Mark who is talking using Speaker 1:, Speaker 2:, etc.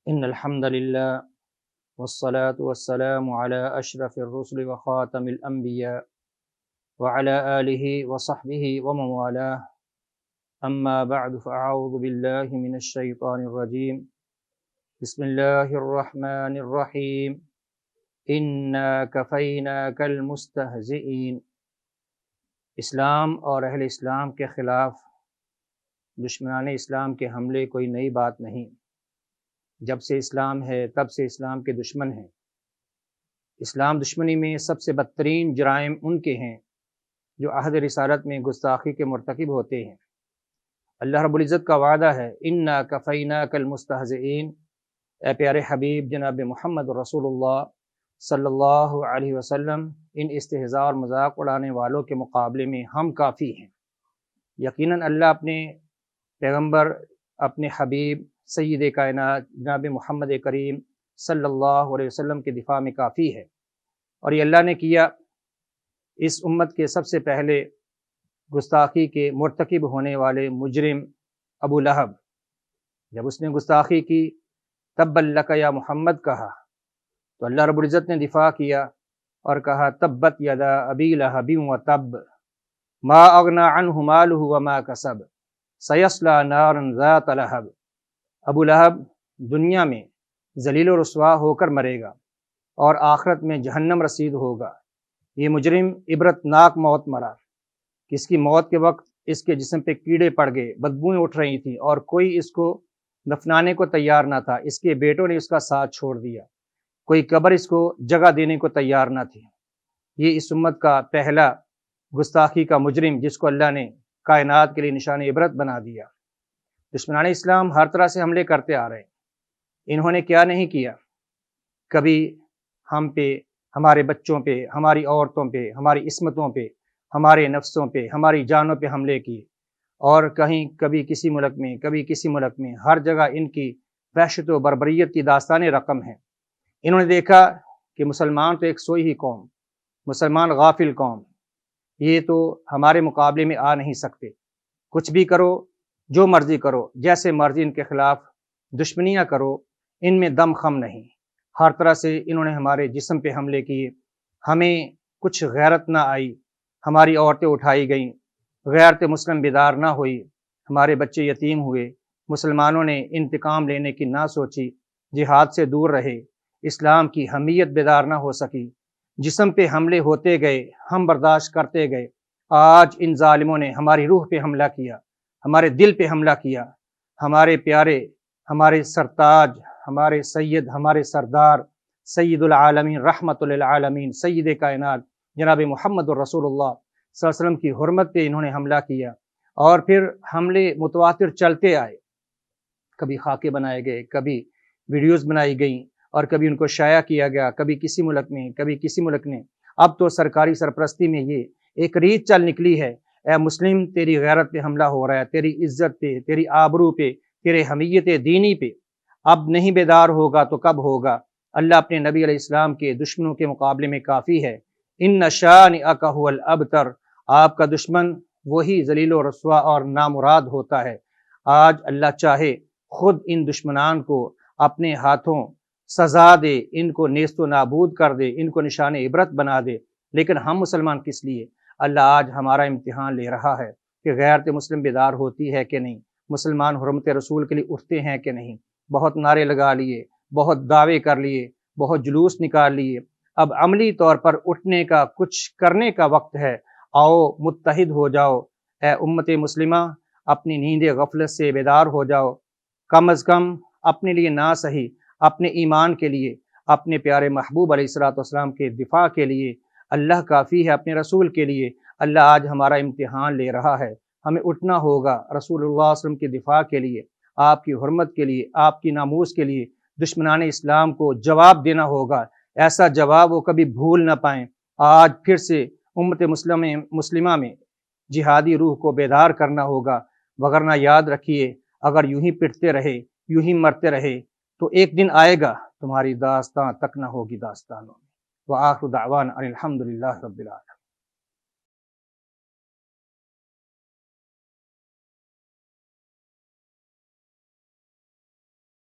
Speaker 1: إن الحمد لله والصلاة والسلام على أشرف الرسل وخاتم الأنبياء وعلى آله وصحبه ومن والاه أما بعد فأعوذ بالله من الشيطان الرجيم بسم الله الرحمن الرحيم إنا كفيناك المستهزئين۔ اسلام اور اہل اسلام کے خلاف دشمنان اسلام کے حملے کوئی نئی بات نہیں۔ جب سے اسلام ہے تب سے اسلام کے دشمن ہیں۔ اسلام دشمنی میں سب سے بدترین جرائم ان کے ہیں جو عہد رسالت میں گستاخی کے مرتکب ہوتے ہیں۔ اللہ رب العزت کا وعدہ ہے انا کفیناک المستہزئین، اے پیارے حبیب جناب محمد رسول اللہ صلی اللہ علیہ وسلم، ان استہزاء اور مذاق اڑانے والوں کے مقابلے میں ہم کافی ہیں۔ یقیناً اللہ اپنے پیغمبر، اپنے حبیب سید کائنات جناب محمد کریم صلی اللہ علیہ وسلم کے دفاع میں کافی ہے۔ اور یہ اللہ نے کیا اس امت کے سب سے پہلے گستاخی کے مرتکب ہونے والے مجرم ابو لہب، جب اس نے گستاخی کی تبا لک یا محمد کہا تو اللہ رب العزت نے دفاع کیا اور کہا تبت یدا ابی لہب وتب ما اغنی عنہ مالہ وما کسب سیصلی نارا ذات لہب۔ ابو لہب دنیا میں ذلیل و رسوا ہو کر مرے گا اور آخرت میں جہنم رسید ہوگا۔ یہ مجرم عبرتناک موت مرا کہ اس کی موت کے وقت اس کے جسم پہ کیڑے پڑ گئے، بدبوئیں اٹھ رہی تھیں اور کوئی اس کو دفنانے کو تیار نہ تھا۔ اس کے بیٹوں نے اس کا ساتھ چھوڑ دیا، کوئی قبر اس کو جگہ دینے کو تیار نہ تھی۔ یہ اس امت کا پہلا گستاخی کا مجرم جس کو اللہ نے کائنات کے لیے نشان عبرت بنا دیا۔ دشمنان اسلام ہر طرح سے حملے کرتے آ رہے ہیں۔ انہوں نے کیا نہیں کیا، کبھی ہم پہ، ہمارے بچوں پہ، ہماری عورتوں پہ، ہماری عصمتوں پہ، ہمارے نفسوں پہ، ہماری جانوں پہ حملے کیے، اور کبھی کسی ملک میں، کبھی کسی ملک میں، ہر جگہ ان کی وحشت و بربریت کی داستانیں رقم ہیں۔ انہوں نے دیکھا کہ مسلمان تو ایک سوئی ہی قوم، مسلمان غافل قوم، یہ تو ہمارے مقابلے میں آ نہیں سکتے، کچھ بھی کرو، جو مرضی کرو، جیسے مرضی ان کے خلاف دشمنیاں کرو، ان میں دم خم نہیں۔ ہر طرح سے انہوں نے ہمارے جسم پہ حملے کیے، ہمیں کچھ غیرت نہ آئی، ہماری عورتیں اٹھائی گئیں، غیرت مسلم بیدار نہ ہوئی، ہمارے بچے یتیم ہوئے۔ مسلمانوں نے انتقام لینے کی نہ سوچی، جہاد سے دور رہے، اسلام کی حمیت بیدار نہ ہو سکی، جسم پہ حملے ہوتے گئے، ہم برداشت کرتے گئے۔ آج ان ظالموں نے ہماری روح پہ حملہ کیا، ہمارے دل پہ حملہ کیا۔ ہمارے پیارے، ہمارے سرتاج، ہمارے سید، ہمارے سردار، سید العالمین، رحمت للعالمین، سید کائنات جناب محمد الرسول اللہ صلی اللہ علیہ وسلم کی حرمت پہ انہوں نے حملہ کیا، اور پھر حملے متواتر چلتے آئے۔ کبھی خاکے بنائے گئے، کبھی ویڈیوز بنائی گئیں، اور کبھی ان کو شائع کیا گیا، کبھی کسی ملک میں، کبھی کسی ملک نے۔ اب تو سرکاری سرپرستی میں یہ ایک ریت چل نکلی ہے، اے مسلم تیری غیرت پہ حملہ ہو رہا ہے، تیری عزت پہ، تیری آبرو پہ، تیرے حمیت دینی پہ۔ اب نہیں بیدار ہوگا تو کب ہوگا؟ اللہ اپنے نبی علیہ السلام کے دشمنوں کے مقابلے میں کافی ہے۔ ان شانئک ھو الابتر، آپ کا دشمن وہی ذلیل و رسوا اور نامراد ہوتا ہے۔ آج اللہ چاہے خود ان دشمنان کو اپنے ہاتھوں سزا دے، ان کو نیست و نابود کر دے، ان کو نشان عبرت بنا دے، لیکن ہم مسلمان کس لیے؟ اللہ آج ہمارا امتحان لے رہا ہے کہ غیرت مسلم بیدار ہوتی ہے کہ نہیں، مسلمان حرمت رسول کے لیے اٹھتے ہیں کہ نہیں۔ بہت نعرے لگا لیے، بہت دعوے کر لیے، بہت جلوس نکال لیے، اب عملی طور پر اٹھنے کا، کچھ کرنے کا وقت ہے۔ آؤ متحد ہو جاؤ، اے امت مسلمہ، اپنی نیند غفلت سے بیدار ہو جاؤ۔ کم از کم اپنے لیے نہ صحیح، اپنے ایمان کے لیے، اپنے پیارے محبوب علیہ الصلوۃ والسلام کے دفاع کے لیے اللہ کافی ہے، اپنے رسول کے لیے اللہ آج ہمارا امتحان لے رہا ہے۔ ہمیں اٹھنا ہوگا رسول اللہ صلی اللہ علیہ وسلم کے دفاع کے لیے، آپ کی حرمت کے لیے، آپ کی ناموس کے لیے، دشمنان اسلام کو جواب دینا ہوگا، ایسا جواب وہ کبھی بھول نہ پائیں۔ آج پھر سے امت مسلمہ میں جہادی روح کو بیدار کرنا ہوگا، وگرنہ یاد رکھیے اگر یوں ہی پٹتے رہے، یوں ہی مرتے رہے تو ایک دن آئے گا تمہاری داستان تک نہ ہوگی داستانوں میں۔ وآخر دعوانا ان الحمد للہ رب العالمین۔